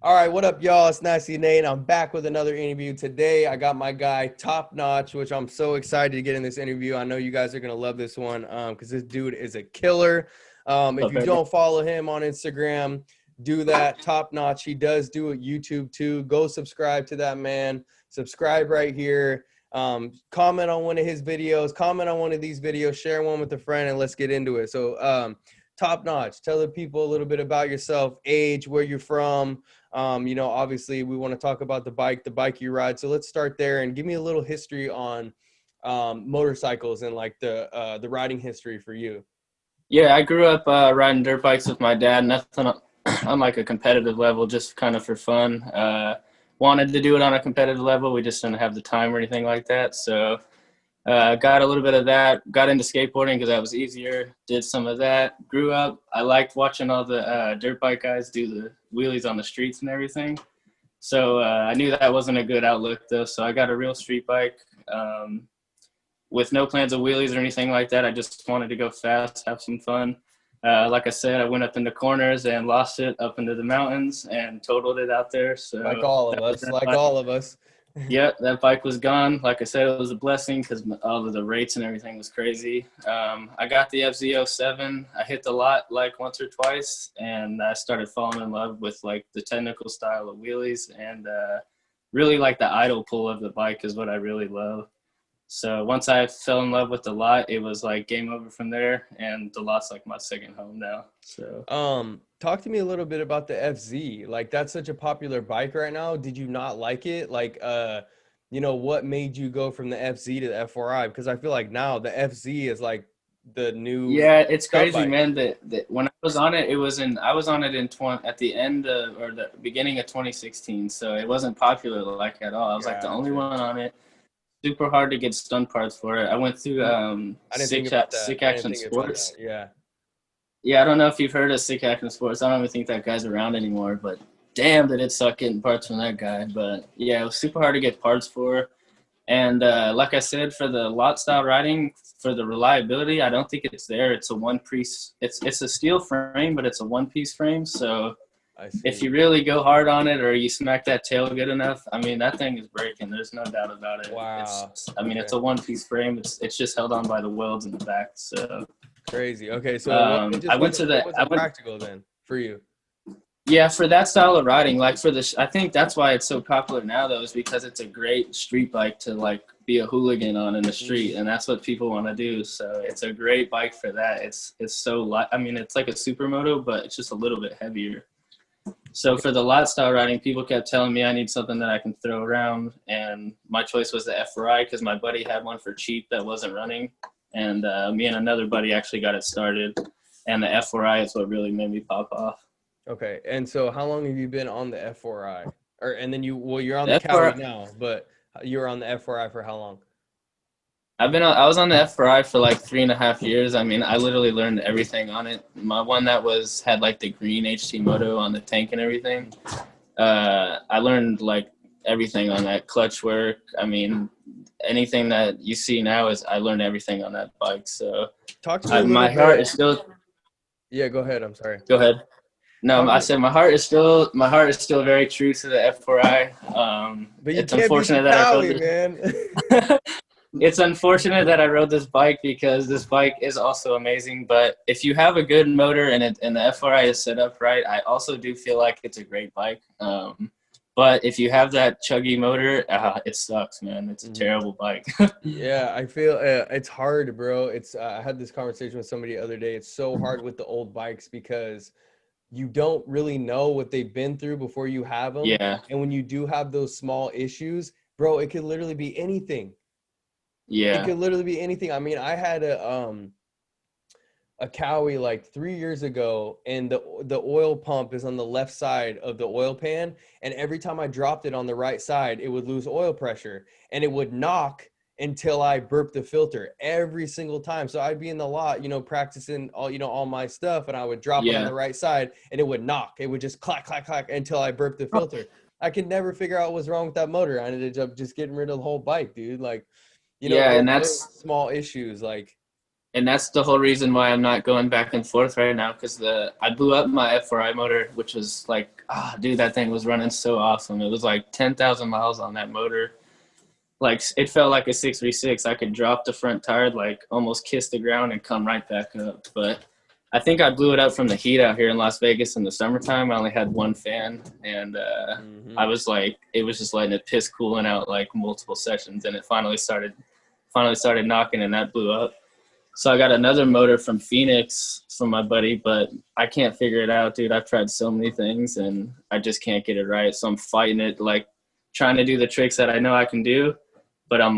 All right, what up, y'all? It's Nasty Nate. I'm back with another interview. Today, I got my guy Top Notch, which I'm so excited to get in this interview. I know you guys are gonna love this one because this dude is a killer. If Up, you Eddie? don't follow him on Instagram, do that. Top Notch. He does do a YouTube too. Go subscribe to that man. Subscribe right here. Comment on one of his videos. Comment on one of these videos. Share one with a friend, and let's get into it. So, Top Notch, tell the people a little bit about yourself, age, where you're from. Obviously we want to talk about the bike you ride. So let's start there and give me a little history on motorcycles and like the riding history for you. Yeah, I grew up riding dirt bikes with my dad. Nothing on like a competitive level, just kind of for fun. Wanted to do it on a competitive level. We just didn't have the time or anything like that. So got a little bit of that. Got into skateboarding because that was easier. Did some of that. Grew up. I liked watching all the dirt bike guys do the wheelies on the streets and everything. So I knew that wasn't a good outlook though. So I got a real street bike. With no plans of wheelies or anything like that. I just wanted to go fast, have some fun. Like I said, I went up into corners and lost it up into the mountains and totaled it out there. Like So all of that was us, that like bike. all of us. Yeah, that bike was gone. Like I said, it was a blessing because all of the rates and everything was crazy. I got the FZ07. I hit the lot like once or twice, and I started falling in love with like the technical style of wheelies and really like the idle pull of the bike is what I really love. So once I fell in love with the lot, it was like game over from there, and the lot's like my second home now. So Talk to me a little bit about the FZ. Like that's such a popular bike right now. Did you not like it? Like what made you go from the FZ to the F4I? Because I feel like now the FZ is like the new yeah, it's stunt crazy, bike. man. That when I was on it, I was on it in 20 at the end of, or the beginning of 2016. So it wasn't popular like at all. I was like the only Gotcha. one on it. Super hard to get stunt parts for it. I went through I didn't think about that. Sick I didn't Action think about that. Sports. Yeah. Yeah, I don't know if you've heard of Sick Action Sports. I don't even think that guy's around anymore, but damn, did it suck getting parts from that guy. But yeah, it was super hard to get parts for. And like I said, for the lot style riding, for the reliability, I don't think it's there. It's a one piece. It's a steel frame, but it's a one piece frame. So I if see. you really go hard on it, or you smack that tail good enough, I mean that thing is breaking. There's no doubt about it. Wow. I mean, Okay. it's a one piece frame. It's just held on by the welds in the back. So Crazy. Okay, so it I just went wasn't to it the I wasn't went practical then for you. Yeah, for that style of riding, like for the, I think that's why it's so popular now, though, is because it's a great street bike to like be a hooligan on in the street, Mm, and that's what people want to do. So it's a great bike for that. It's so light. I mean, it's like a supermoto, but it's just a little bit heavier. So okay. for the lot style riding, people kept telling me I need something that I can throw around, and my choice was the F4I because my buddy had one for cheap that wasn't running, and me and another buddy actually got it started, and the F4I is what really made me pop off. Okay. And so how long have you been on the F4I? Or and then you're on The the Cowie F4I, now, but you were on the F4I for how long? I was on the F4I for like 3.5 years. I mean, I literally learned everything on it. My one that was had like the green HT moto on the tank and everything. I learned like everything on that clutch work. I mean, anything that you see now is I learned everything on that bike. So Talk to me a little my heart bit. is still. Yeah, go ahead. I'm sorry. Go ahead. No, Talk I to me, said my heart is still very true to the F4I. but you It's can't beat the unfortunate that I rode Cowie, this. man. It's unfortunate that I rode this bike because this bike is also amazing. But if you have a good motor and the FRI is set up right, I also do feel like it's a great bike. But if you have that chuggy motor, it sucks, man. It's a Mhm. terrible bike. Yeah, I feel it's hard, bro. It's I had this conversation with somebody the other day. It's so hard with the old bikes because you don't really know what they've been through before you have them. Yeah, And when you do have those small issues, bro, it could literally be anything. It yeah, could literally be anything. I mean, I had a Cowie like 3 years ago, and the oil pump is on the left side of the oil pan, and every time I dropped it on the right side, it would lose oil pressure, and it would knock until I burped the filter every single time. So I'd be in the lot, practicing all my stuff, and I would drop it on yeah. the right side, and it would knock. It would just clack, clack, clack until I burped the filter. I could never figure out what's wrong with that motor. I ended up just getting rid of the whole bike, dude. Like, Yeah, and those that's small issues, like. And that's the whole reason why I'm not going back and forth right now, because I blew up my F4I motor, which was like, dude, that thing was running so awesome. It was like 10,000 miles on that motor. Like, it felt like a 636. I could drop the front tire, like almost kiss the ground and come right back up. But I think I blew it up from the heat out here in Las Vegas in the summertime. I only had one fan, and I was like, it was just letting it piss cooling out like multiple sessions, and it finally started knocking, and that blew up. So I got another motor from Phoenix from my buddy, but I can't figure it out, dude. I've tried so many things and I just can't get it right. So I'm fighting it, like trying to do the tricks that I know I can do, but I'm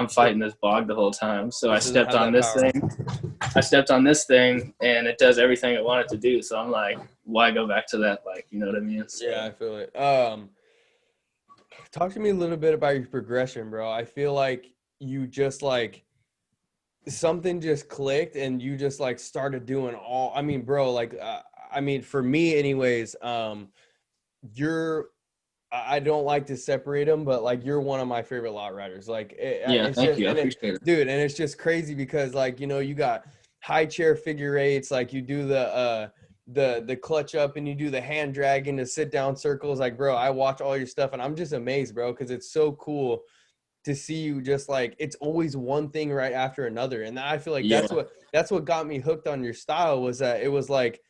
fighting this bog the whole time. So I stepped on this thing and it does everything I want it to do. So I'm like, why go back to that? Like, you know what I mean? So, yeah, I feel it. Talk to me a little bit about your progression, bro. I feel like you just like something just clicked and you just like started doing all, I mean, bro, like, I mean, for me anyways, you're, I don't like to separate them, but like you're one of my favorite lot riders. Like, it's thank just, you. I and appreciate it. dude, and it's just crazy because like, you know, you got high chair figure eights, like you do the clutch up and you do the hand dragging, the sit down circles. Like, bro, I watch all your stuff and I'm just amazed, bro, because it's so cool to see you just like, it's always one thing right after another. And I feel like that's what got me hooked on your style, was that it was like,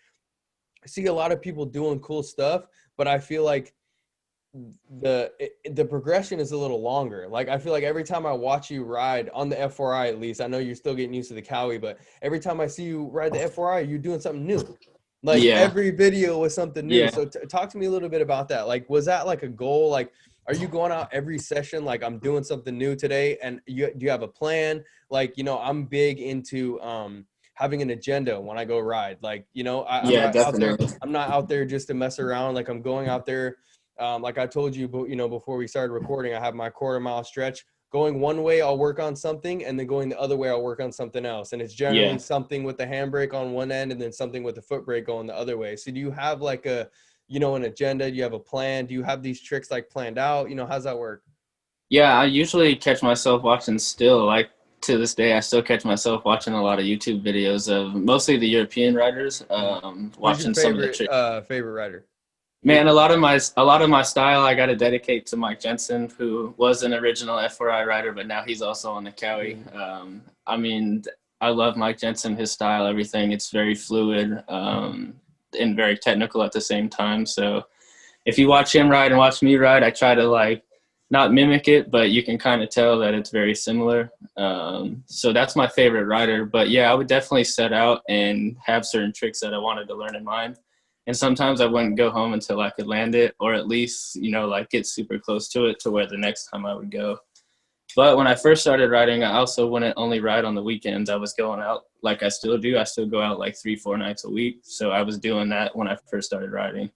I see a lot of people doing cool stuff, but I feel like the progression is a little longer. Like, I feel like every time I watch you ride on the F4I, at least, I know you're still getting used to the Cowie, but every time I see you ride the F4I, you're doing something new. Like every video was something new. So talk to me a little bit about that. Like, was that like a goal? Like, are you going out every session like, I'm doing something new today, and do you have a plan? Like, you know, I'm big into having an agenda when I go ride. Like, you know, I'm not definitely out there. I'm not out there just to mess around. Like, I'm going out there. Like I told you, you know, before we started recording, I have my quarter-mile stretch. Going one way, I'll work on something, and then going the other way, I'll work on something else. And it's generally something with the handbrake on one end and then something with the foot brake going the other way. So do you have like a, you know, an agenda? Do you have a plan? Do you have these tricks like planned out? You know, how's that work? Yeah, I usually catch myself watching still, like to this day, I still catch myself watching a lot of YouTube videos of mostly the European riders, Who's your watching some of the tricks. favorite rider? Man, a lot of my style I got to dedicate to Mike Jensen, who was an original F4I rider, but now he's also on the Cowie. I mean, I love Mike Jensen, his style, everything. It's very fluid and very technical at the same time. So if you watch him ride and watch me ride, I try to like not mimic it, but you can kind of tell that it's very similar. So that's my favorite rider. But yeah, I would definitely set out and have certain tricks that I wanted to learn in mind. And sometimes I wouldn't go home until I could land it, or at least, you know, like get super close to it to where the next time I would go. But when I first started riding, I also wouldn't only ride on the weekends. I was going out like I still do. I still go out like 3-4 nights a week. So I was doing that when I first started riding.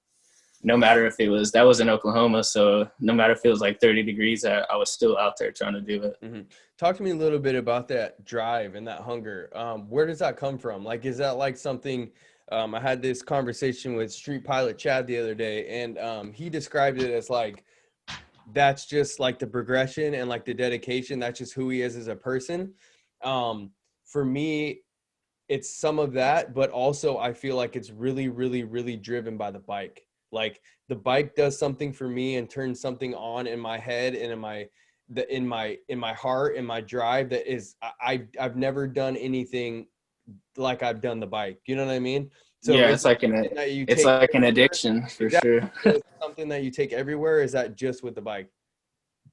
No matter if it was, that was in Oklahoma. So no matter if it was like 30 degrees, I was still out there trying to do it. Talk to me a little bit about that drive and that hunger. Where does that come from? Like, is that like something, I had this conversation with Street Pilot Chad the other day, and he described it as like, that's just like the progression and like the dedication. That's just who he is as a person. For me, it's some of that, but also I feel like it's really, really, really driven by the bike. Like, the bike does something for me and turns something on in my head and in my heart, in my drive, that is, I've never done anything like I've done the bike. You know what I mean? So yeah, it's like an addiction for sure. Something that you take everywhere. Is that just with the bike?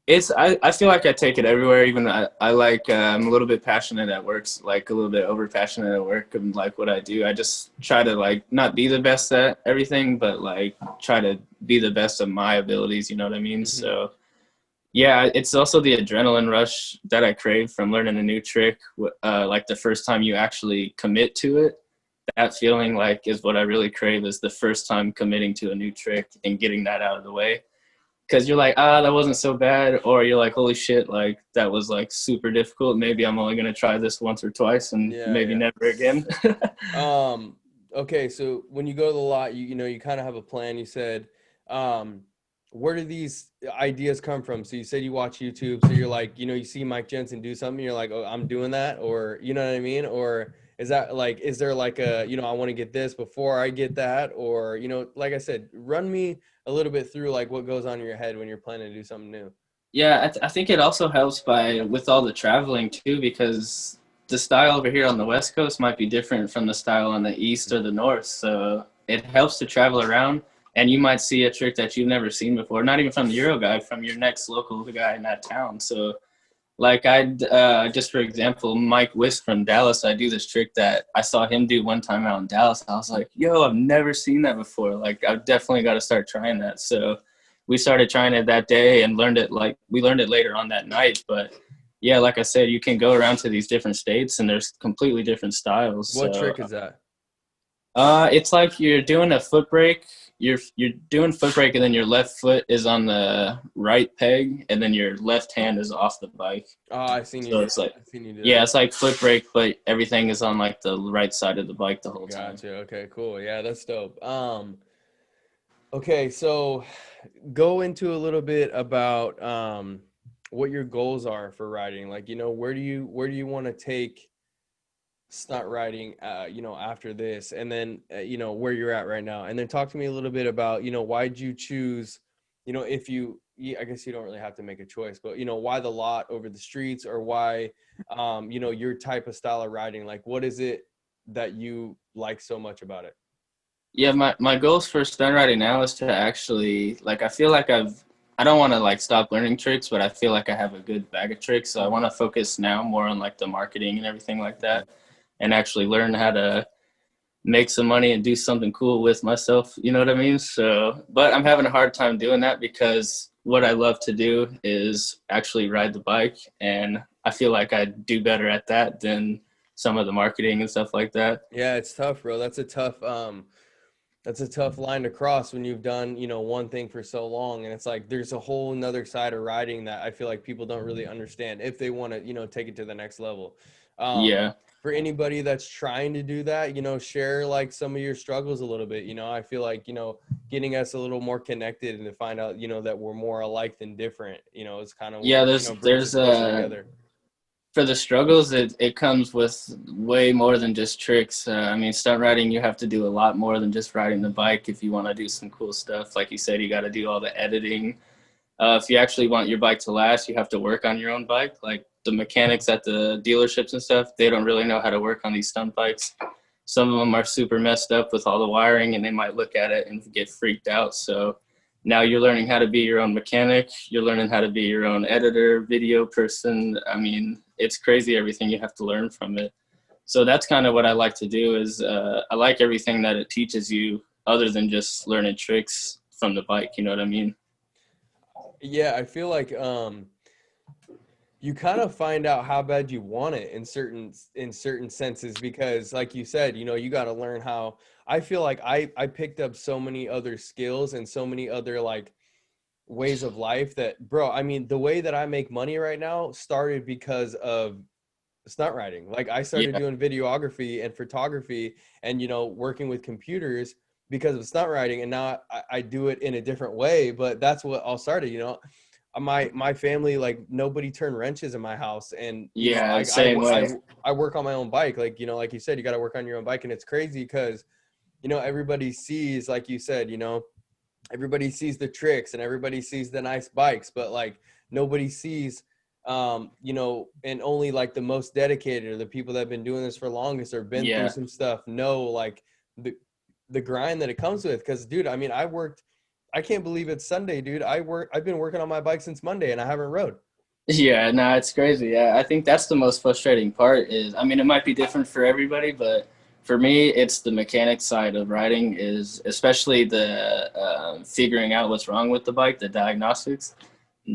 I feel like I take it everywhere. Even I like, I'm a little bit passionate at work, like a little bit over passionate at work and like what I do. I just try to like not be the best at everything, but like try to be the best of my abilities. You know what I mean? So yeah, it's also the adrenaline rush that I crave from learning a new trick. Like the first time you actually commit to it, that feeling like is what I really crave, is the first time committing to a new trick and getting that out of the way. Because you're like, that wasn't so bad. Or you're like, holy shit, like that was like super difficult. Maybe I'm only going to try this once or twice and maybe never again. Okay. So when you go to the lot, you know, you kind of have a plan. You said, where do these ideas come from? So you said you watch YouTube, so you're like, you see Mike Jensen do something, you're like, oh, I'm doing that, or you know what I mean? Or is that like, is there like a, I want to get this before I get that, or like I said, run me a little bit through like what goes on in your head when you're planning to do something new. Yeah, I think it also helps with all the traveling too, because the style over here on the West Coast might be different from the style on the East or the North. So it helps to travel around, and you might see a trick that you've never seen before, not even from the Euro guy, from your next local guy in that town. So like just for example, Mike Wisk from Dallas, I do this trick that I saw him do one time out in Dallas. I was like, yo, I've never seen that before. Like, I've definitely got to start trying that. So we started trying it that day and we learned it later on that night. But yeah, like I said, you can go around to these different states and there's completely different styles. What So trick is that? it's like you're doing a foot brake. You're doing foot brake, and then your left foot is on the right peg, and then your left hand is off the bike. Oh, I seen you. So do it's like, I seen you do yeah, that. it's like foot brake, but everything is on like the right side of the bike the whole time. Gotcha. Okay, cool. Yeah, that's dope. Okay, so go into a little bit about what your goals are for riding. Like, where do you want to take stunt riding after this, and then where you're at right now, and then talk to me a little bit about why'd you choose, if you, I guess you don't really have to make a choice, but why the lot over the streets, or why your type of style of riding. Like, what is it that you like so much about it? Yeah, my goals for stunt riding now is to actually, like, I feel like I don't want to like stop learning tricks, but I feel like I have a good bag of tricks. So I want to focus now more on like the marketing and everything like that, and actually learn how to make some money and do something cool with myself. You know what I mean? So, but I'm having a hard time doing that because what I love to do is actually ride the bike. And I feel like I do better at that than some of the marketing and stuff like that. Yeah, it's tough, bro. That's a tough line to cross when you've done, one thing for so long. And it's like there's a whole nother side of riding that I feel like people don't really understand if they want to, take it to the next level. Yeah. For anybody that's trying to do that, share like some of your struggles a little bit. I feel like, getting us a little more connected and to find out, that we're more alike than different, is kind of Yeah, what, brings us closer together. for the struggles, it comes with way more than just tricks. I mean, stunt riding, you have to do a lot more than just riding the bike if you want to do some cool stuff. Like you said, you got to do all the editing. If you actually want your bike to last, you have to work on your own bike. Like the mechanics at the dealerships and stuff, they don't really know how to work on these stunt bikes. Some of them are super messed up with all the wiring, and they might look at it and get freaked out. So now you're learning how to be your own mechanic. You're learning how to be your own editor, video person. I mean, it's crazy everything you have to learn from it. So that's kind of what I like to do is I like everything that it teaches you other than just learning tricks from the bike. You know what I mean? Yeah, I feel like you kind of find out how bad you want it in certain senses, because like you said, you got to learn how. I feel like I picked up so many other skills and so many other like ways of life that, bro, I mean, the way that I make money right now started because of stunt riding. Like I started Yeah. doing videography and photography and working with computers because of stunt riding, and now I do it in a different way, but that's what all started. My family, like, nobody turned wrenches in my house, and Yeah, same way. I work on my own bike. Like, like you said, you got to work on your own bike, and it's crazy because everybody sees, like you said, everybody sees the tricks and everybody sees the nice bikes, but like nobody sees and only like the most dedicated, or the people that have been doing this for longest or been through Yeah. some stuff, know like the grind that it comes with. Because dude, I mean, I can't believe it's Sunday, dude. I've been working on my bike since Monday and I haven't rode. Yeah, no, it's crazy. Yeah, I think that's the most frustrating part is, I mean, it might be different for everybody, but for me, it's the mechanic side of riding is especially the figuring out what's wrong with the bike, the diagnostics.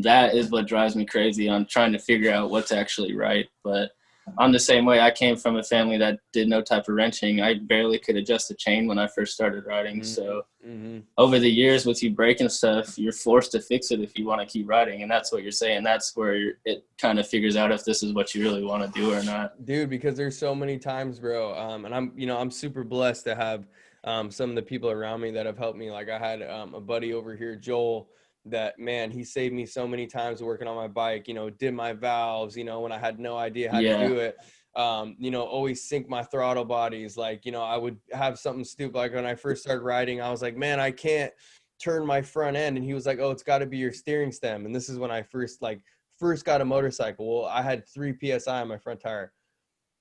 That is what drives me crazy on trying to figure out what's actually right. But I'm the same way. I came from a family that did no type of wrenching. I barely could adjust a chain when I first started riding. So Mm-hmm. over the years with you breaking stuff, you're forced to fix it if you want to keep riding. And that's what you're saying. That's where it kind of figures out if this is what you really want to do or not. Dude, because there's so many times, bro. And I'm super blessed to have some of the people around me that have helped me. Like I had a buddy over here, Joel, that, man, he saved me so many times working on my bike, you know, did my valves, you know, when I had no idea how to do it. You know, always sync my throttle bodies. Like, you know, I would have something stupid. Like when I first started riding, I was like, man, I can't turn my front end. And he was like, oh, it's got to be your steering stem. And this is when I first got a motorcycle. Well, I had 3 PSI on my front tire.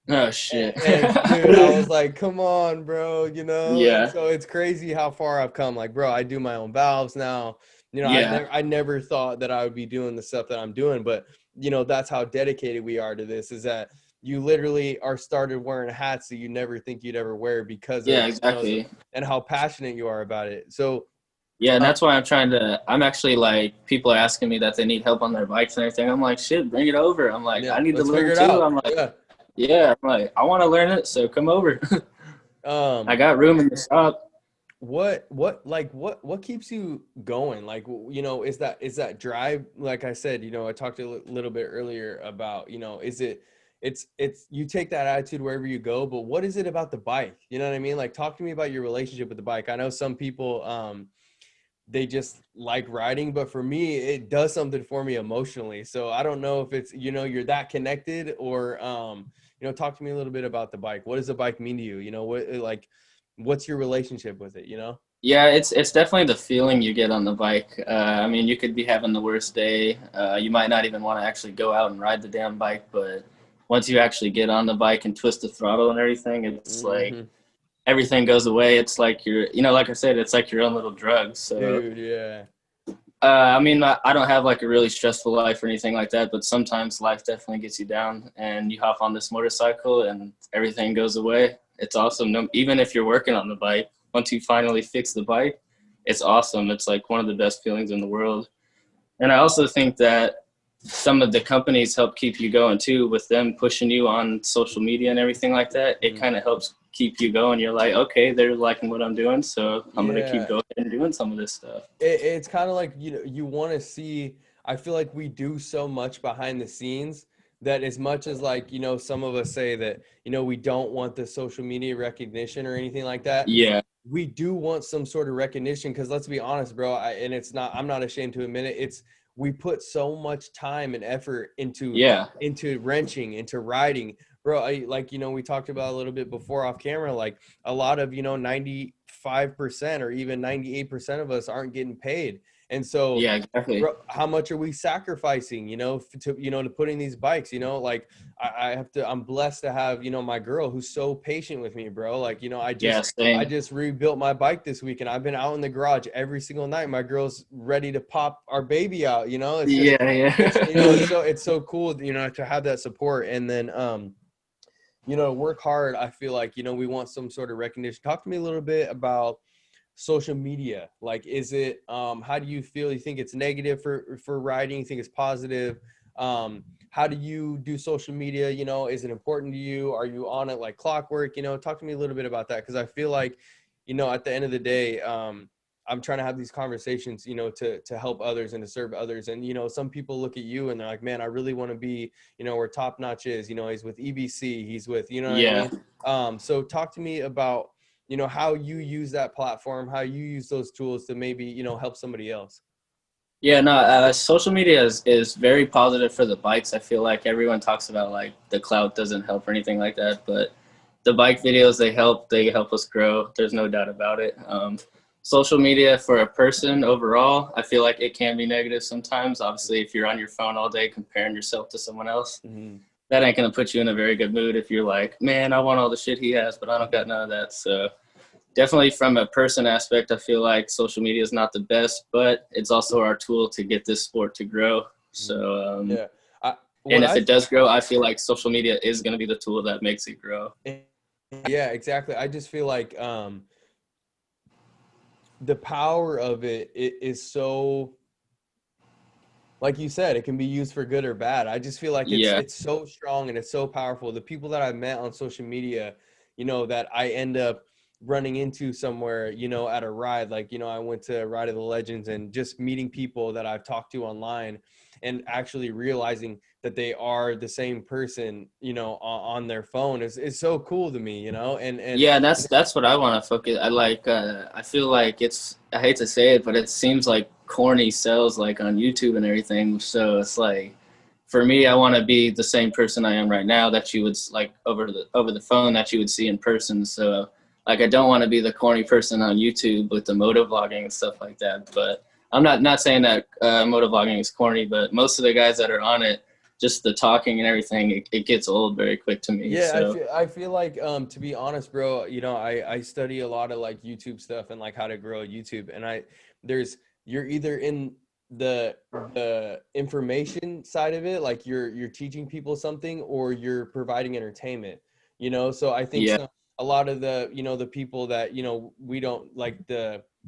Oh shit. And dude, I was like, come on, bro, you know? And Yeah. so it's crazy how far I've come. Like, bro, I do my own valves now. You know, Yeah. I never thought that I would be doing the stuff that I'm doing, but you know, that's how dedicated we are to this, is that you literally are started wearing hats that you never think you'd ever wear because of, Yeah, exactly. you know, and how passionate you are about it. So yeah, and that's why I'm actually like, people are asking me that they need help on their bikes and everything. I'm like, shit, bring it over. I'm like, yeah, I need to let's figure learn it too. out. I'm like, yeah, I'm like, I want to learn it, so come over. I got room in the shop. What keeps you going? Like, you know, is that drive? Like I said, you know, I talked a little bit earlier about, you know, it's you take that attitude wherever you go, but what is it about the bike? You know what I mean? Like, talk to me about your relationship with the bike. I know some people, they just like riding, but for me, it does something for me emotionally. So I don't know if it's, you know, you're that connected, or, you know, talk to me a little bit about the bike. What does the bike mean to you? You know, what's your relationship with it, you know? Yeah, it's definitely the feeling you get on the bike. I mean, you could be having the worst day. You might not even want to actually go out and ride the damn bike, but once you actually get on the bike and twist the throttle and everything, it's like everything goes away. It's like you know, like I said, it's like your own little drug. So, Dude, yeah. I mean, I don't have like a really stressful life or anything like that, but sometimes life definitely gets you down, and you hop on this motorcycle and everything goes away. It's awesome. No, even if you're working on the bike, once you finally fix the bike, it's awesome. It's like one of the best feelings in the world. And I also think that some of the companies help keep you going too, with them pushing you on social media and everything like that. It kind of helps keep you going. You're like, okay, they're liking what I'm doing, so I'm going to keep going and doing some of this stuff. It's kind of like, you know, you want to see, I feel like we do so much behind the scenes that, as much as, like, you know, some of us say that, you know, we don't want the social media recognition or anything like that. Yeah. We do want some sort of recognition, because let's be honest, bro, and it's not, I'm not ashamed to admit it, we put so much time and effort into wrenching, into riding, bro. Like, you know, we talked about a little bit before off camera, like a lot of, you know, 95% or even 98% of us aren't getting paid. And so, yeah, exactly. bro, how much are we sacrificing, you know, to putting these bikes, you know, like I'm blessed to have, you know, my girl who's so patient with me, bro. Like, you know, I just rebuilt my bike this week, and I've been out in the garage every single night. My girl's ready to pop our baby out, you know. It's just, you know, it's so cool, you know, to have that support. And then, you know, work hard. I feel like, you know, we want some sort of recognition. Talk to me a little bit about social media. Like, is it, how do you feel? You think it's negative for riding? You think it's positive? How do you do social media? You know, is it important to you? Are you on it like clockwork? You know, talk to me a little bit about that, because I feel like, you know, at the end of the day, I'm trying to have these conversations, you know, to help others and to serve others. And, you know, some people look at you and they're like, man, I really want to be, you know, where Top Notch is, you know, he's with EBC, he's with, you know what I mean? So talk to me about, you know, how you use that platform, how you use those tools to maybe, you know, help somebody else. Yeah, no, social media is very positive for the bikes. I feel like everyone talks about like the clout doesn't help or anything like that, but the bike videos, they help us grow. There's no doubt about it. Social media for a person overall, I feel like it can be negative sometimes. Obviously, if you're on your phone all day comparing yourself to someone else, that ain't gonna put you in a very good mood if you're like, man, I want all the shit he has, but I don't got none of that. So definitely from a person aspect, I feel like social media is not the best, but it's also our tool to get this sport to grow. So, and if it does grow, I feel like social media is going to be the tool that makes it grow. Yeah, exactly. I just feel like the power of it is so, like you said, it can be used for good or bad. I just feel like it's so strong and it's so powerful. The people that I've met on social media, you know, that I end up running into somewhere, you know, at a ride, like, you know, I went to Ride of the Legends, and just meeting people that I've talked to online and actually realizing that they are the same person, you know, on their phone is so cool to me, you know. And yeah, that's what I want to focus. I feel like I hate to say it, but it seems like corny sells like on YouTube and everything. So it's like, for me, I want to be the same person I am right now that you would like over the phone that you would see in person. So like, I don't want to be the corny person on YouTube with the motovlogging and stuff like that. But I'm not saying that motovlogging is corny, but most of the guys that are on it, just the talking and everything, it gets old very quick to me. Yeah, So. I feel like to be honest, bro, you know, I study a lot of like YouTube stuff and like how to grow YouTube, and you're either in the information side of it, like you're teaching people something, or you're providing entertainment, you know. So I think Yeah. a lot of the, you know, the people that, you know, we don't like,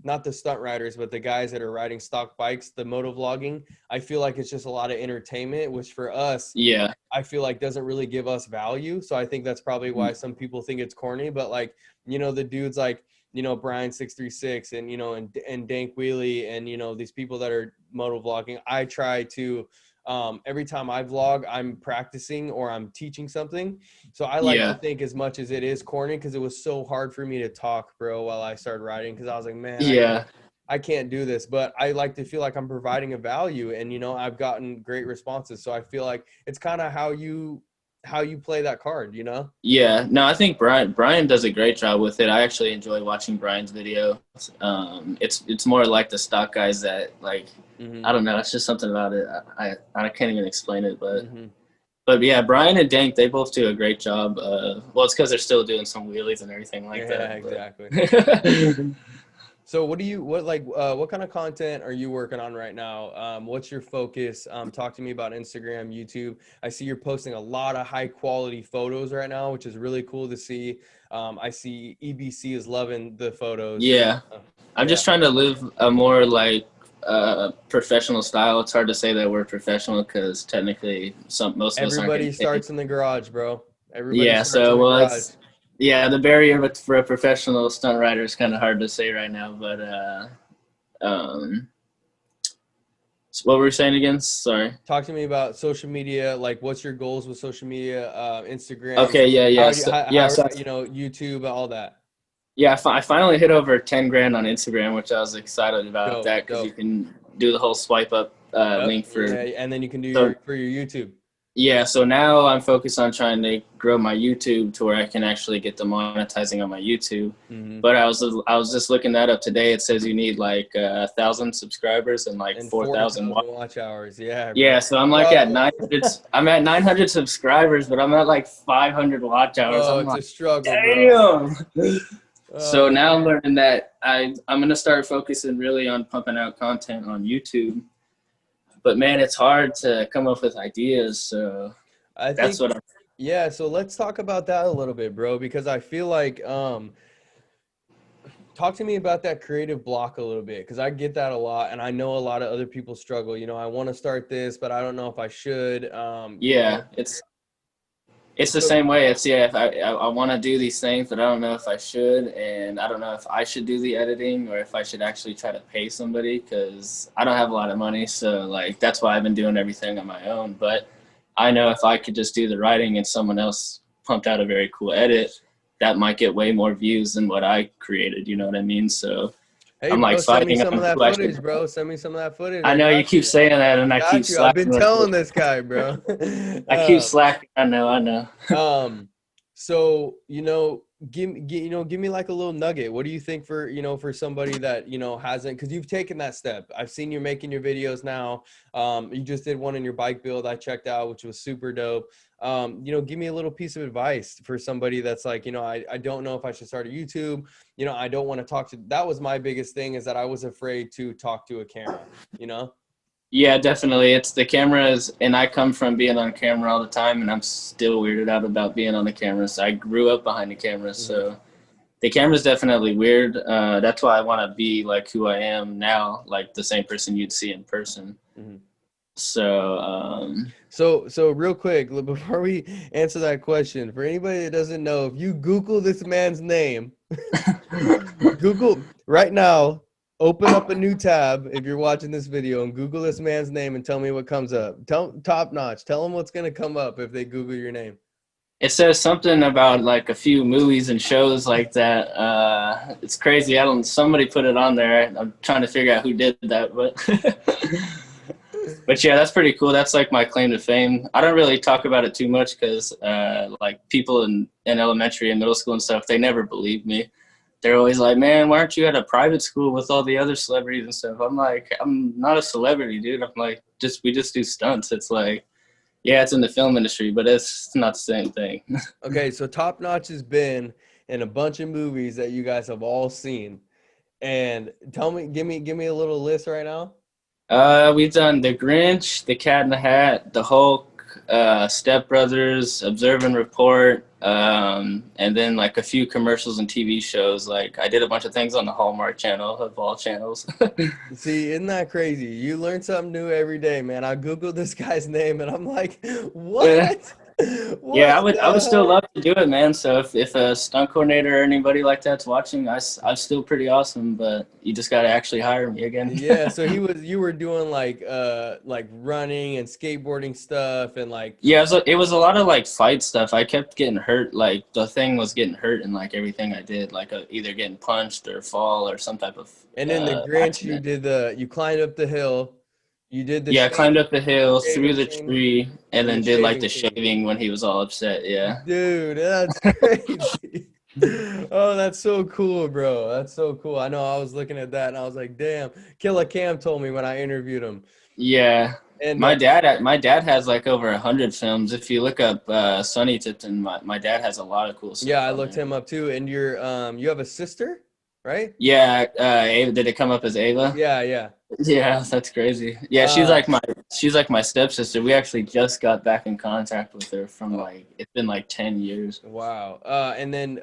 not the stunt riders, but the guys that are riding stock bikes, the moto vlogging, I feel like it's just a lot of entertainment, which for us, Yeah. I feel like doesn't really give us value. So I think that's probably why some people think it's corny. But like, you know, the dudes like, you know, Brian 636 and, you know, and Dank Wheelie and, you know, these people that are moto vlogging, I try to, every time I vlog, I'm practicing or I'm teaching something. So I like to think, as much as it is corny, because it was so hard for me to talk, bro, while I started riding, because I was like, man, I can't do this. But I like to feel like I'm providing a value, and, you know, I've gotten great responses. So I feel like it's kind of how you play that card, you know? Yeah, no, I think Brian does a great job with it. I actually enjoy watching Brian's videos. It's more like the stock guys that, like, I don't know, it's just something about it. I can't even explain it, but yeah, Brian and Dank, they both do a great job. Well, it's because they're still doing some wheelies and everything like that. Yeah, exactly. So what kind of content are you working on right now? What's your focus? Talk to me about Instagram, YouTube. I see you're posting a lot of high quality photos right now, which is really cool to see. I see EBC is loving the photos. Yeah. I'm just trying to live a more like professional style. It's hard to say that we're professional because technically most of us aren't. Everybody starts in the garage, bro. Everybody Yeah, starts in the garage. Yeah, the barrier for a professional stunt rider is kind of hard to say right now, but so what were we saying again? Sorry. Talk to me about social media. Like, what's your goals with social media? Instagram. Okay, yeah. You know, YouTube, all that. Yeah, I finally hit over 10 grand on Instagram, which I was excited about that because dope. you can do the whole swipe up link for. Yeah, and then you can do for your YouTube. Yeah, so now I'm focused on trying to grow my YouTube to where I can actually get the monetizing on my YouTube. But I was just looking that up today. It says you need like 1,000 subscribers and like 4,000 watch hours. Yeah. Yeah, so I'm like at 900. I'm at 900 subscribers, but I'm at like 500 watch hours. Oh, it's a struggle, damn. Bro. So now I'm learning that I'm gonna start focusing really on pumping out content on YouTube. But man, it's hard to come up with ideas. So that's what I'm. Yeah, so let's talk about that a little bit, bro, because I feel like talk to me about that creative block a little bit, because I get that a lot, and I know a lot of other people struggle. You know, I want to start this, but I don't know if I should. It's the same way. It's if I want to do these things, but I don't know if I should, and I don't know if I should do the editing or if I should actually try to pay somebody because I don't have a lot of money. So like that's why I've been doing everything on my own. But I know if I could just do the writing and someone else pumped out a very cool edit, that might get way more views than what I created. You know what I mean? So. Hey, I'm like send me fighting some of that footage, bro. Send me some of that footage. I know you keep saying that, and I keep slacking. I've been telling this guy, bro. I keep slacking. I know. So you know, give me like a little nugget. What do you think for for somebody that hasn't, because you've taken that step. I've seen you making your videos now. You just did one in your bike build I checked out, which was super dope. Give me a little piece of advice for somebody that's like, I don't know if I should start a YouTube. I don't want to talk to. That was my biggest thing, is that I was afraid to talk to a camera. Yeah, definitely. It's the cameras, and I come from being on camera all the time, and I'm still weirded out about being on the camera. So I grew up behind the camera, so the camera's definitely weird. That's why I want to be like who I am now, like the same person you'd see in person. So so real quick, before we answer that question, for anybody that doesn't know, if you Google this man's name, Google right now. Open up a new tab if you're watching this video and Google this man's name and tell me what comes up. Top Notch. Tell them what's going to come up if they Google your name. It says something about like a few movies and shows like that. It's crazy. Somebody put it on there. I'm trying to figure out who did that, but but yeah, that's pretty cool. That's like my claim to fame. I don't really talk about it too much because like people in elementary and middle school and stuff, they never believe me. They're always like, man, why aren't you at a private school with all the other celebrities and stuff? I'm like, I'm not a celebrity, dude. I'm like, we just do stunts. It's like, yeah, it's in the film industry, but it's not the same thing. Okay, so Top Notch has been in a bunch of movies that you guys have all seen. And give me a little list right now. We've done The Grinch, The Cat in the Hat, The Hulk, Step Brothers, Observe and Report, and then like a few commercials and TV shows. Like I did a bunch of things on the Hallmark Channel of all channels. See, isn't that crazy? You learn something new every day, man. I Googled this guy's name and I'm like, what? Yeah, I would still love to do it, man. So if a stunt coordinator or anybody like that's watching, I'm still pretty awesome, but you just got to actually hire me again. Yeah, so you were doing like running and skateboarding stuff and like. Yeah, it was a lot of like fight stuff. I kept getting hurt. Like the thing was getting hurt in like everything I did, like either getting punched or fall or some type of. And in the Grinch, accident. you climbed up the hill. You did the I climbed up the hill, through the thing, tree, and then did like the thing. shaving when he was all upset. Yeah. Dude, that's crazy. Oh, that's so cool, bro. That's so cool. I know I was looking at that and I was like, damn. Killer Cam told me when I interviewed him. Yeah. And my dad has like over 100 films. If you look up Sonny Tipton, my dad has a lot of cool stuff. Yeah, I looked him up too. And you have a sister, right? Yeah. Did it come up as Ava? Yeah. Yeah, that's crazy. Yeah, she's like my stepsister. We actually just got back in contact with her from like it's been like 10 years. Wow. And then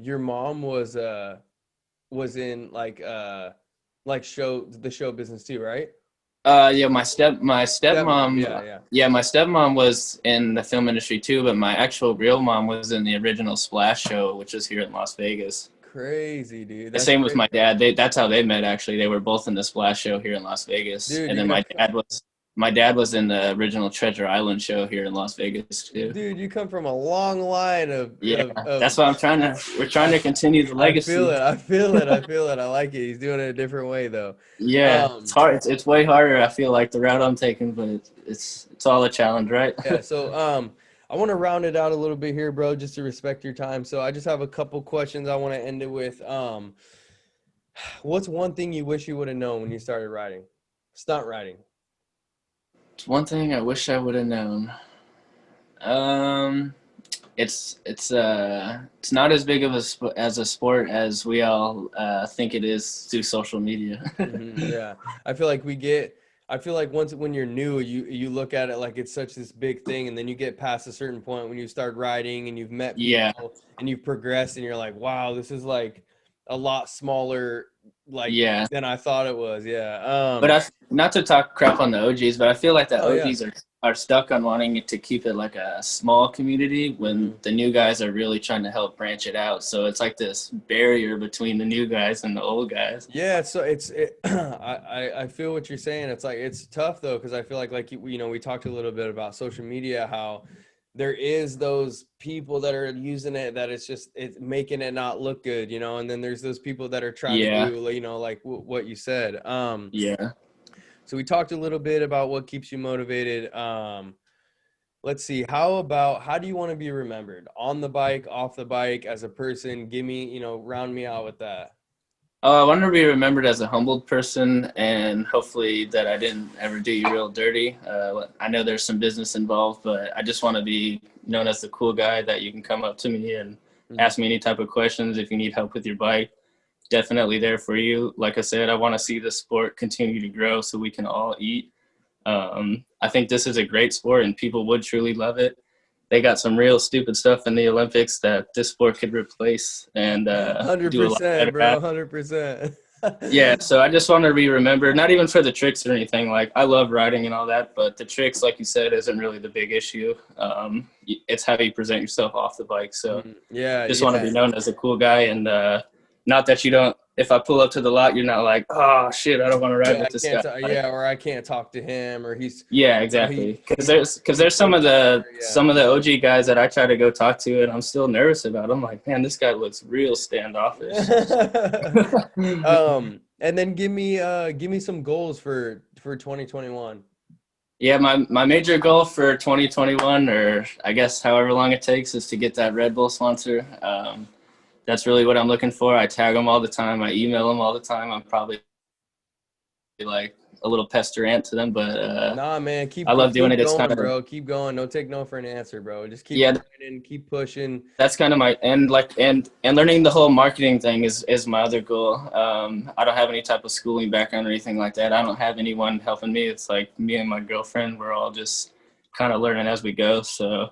your mom was in the show business too, right? Yeah, my stepmom. Yeah, my stepmom was in the film industry too, but my actual real mom was in the original Splash show, which is here in Las Vegas. Crazy, dude. The same with my dad. That's how they met. Actually, they were both in the Splash show here in Las Vegas, dude, and then my dad was in the original Treasure Island show here in Las Vegas too. Dude, you come from a long line of that's what we're trying to continue the legacy. I feel it. I like it. He's doing it a different way though. Yeah, it's hard. It's way harder. I feel like the route I'm taking, but it's all a challenge, right? Yeah. So I want to round it out a little bit here, bro, just to respect your time. So I just have a couple questions I want to end it with. What's one thing you wish you would have known when you started riding, stunt riding? It's one thing I wish I would have known. It's not as big of a sport as we all think it is through social media. Yeah, I feel like when you're new, you look at it like it's such this big thing, and then you get past a certain point when you start riding and you've met people and you've progressed and you're like, wow, this is like a lot smaller than I thought it was. Yeah. But not to talk crap on the OGs, but I feel like the OGs are stuck on wanting it to keep it like a small community when the new guys are really trying to help branch it out. So it's like this barrier between the new guys and the old guys. Yeah, so I feel what you're saying. It's like it's tough though, because I feel like we talked a little bit about social media, how there is those people that are using it that it's making it not look good, and then there's those people that are trying to do, like what you said. So we talked a little bit about what keeps you motivated. Let's see. How do you want to be remembered on the bike, off the bike, as a person? Give me, round me out with that. I want to be remembered as a humbled person, and hopefully that I didn't ever do you real dirty. I know there's some business involved, but I just want to be known as the cool guy that you can come up to me and ask me any type of questions if you need help with your bike. Definitely there for you. Like I said, I want to see the sport continue to grow so we can all eat. I think this is a great sport and people would truly love it. They got some real stupid stuff in the Olympics that this sport could replace and 100%, do a lot better bro, 100%. Yeah, so I just want to be remembered, not even for the tricks or anything. Like, I love riding and all that, but the tricks, like you said, isn't really the big issue. It's how you present yourself off the bike. So just want to be known as a cool guy, and not that you don't if I pull up to the lot, you're not like, oh shit, I don't want to ride Yeah, with I this can't. guy. Yeah, or I can't talk to him, or he's. Yeah, He exactly. Because he's there's some of the yeah. OG guys that I try to go talk to, and I'm still nervous about. I'm like, man, this guy looks real standoffish. And then give me some goals for 2021. Yeah, my major goal for 2021, or I guess however long it takes, is to get that Red Bull sponsor. That's really what I'm looking for. I tag them all the time. I email them all the time. I'm probably like a little pesterant to them, but Nah, man, I love doing keep it. It's going, kind of, bro. Keep going. Don't take no for an answer, bro. Just keep yeah, grinding, keep pushing. that's kind of my, and like and learning the whole marketing thing is my other goal. I don't have any type of schooling background or anything like that. I don't have anyone helping me. It's like me and my girlfriend, we're all just kind of learning as we go. So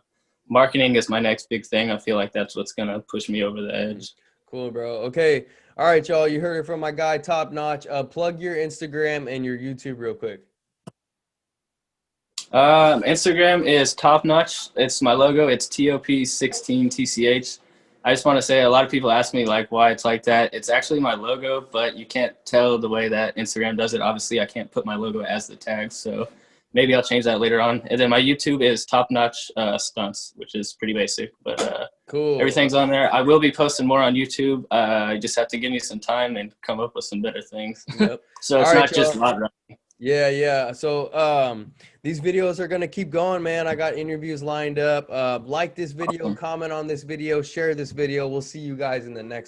marketing is my next big thing. I feel like that's what's gonna push me over the edge. Cool, bro. Okay. All right, y'all. You heard it from my guy, Top Notch. Plug your Instagram and your YouTube real quick. Instagram is Top Notch. It's my logo. It's Top16tch. I just want to say, a lot of people ask me like why it's like that. It's actually my logo, but you can't tell the way that Instagram does it. Obviously, I can't put my logo as the tag, so maybe I'll change that later on. And then my YouTube is Top Notch Stunts, which is pretty basic, but Cool. everything's on there. I will be posting more on YouTube. You just have to give me some time and come up with some better things. Yep. So All it's right, not just y'all. lot running. Yeah, yeah. So these videos are gonna keep going, man. I got interviews lined up. Like this video, Awesome. comment on this video, share this video. We'll see you guys in the next one.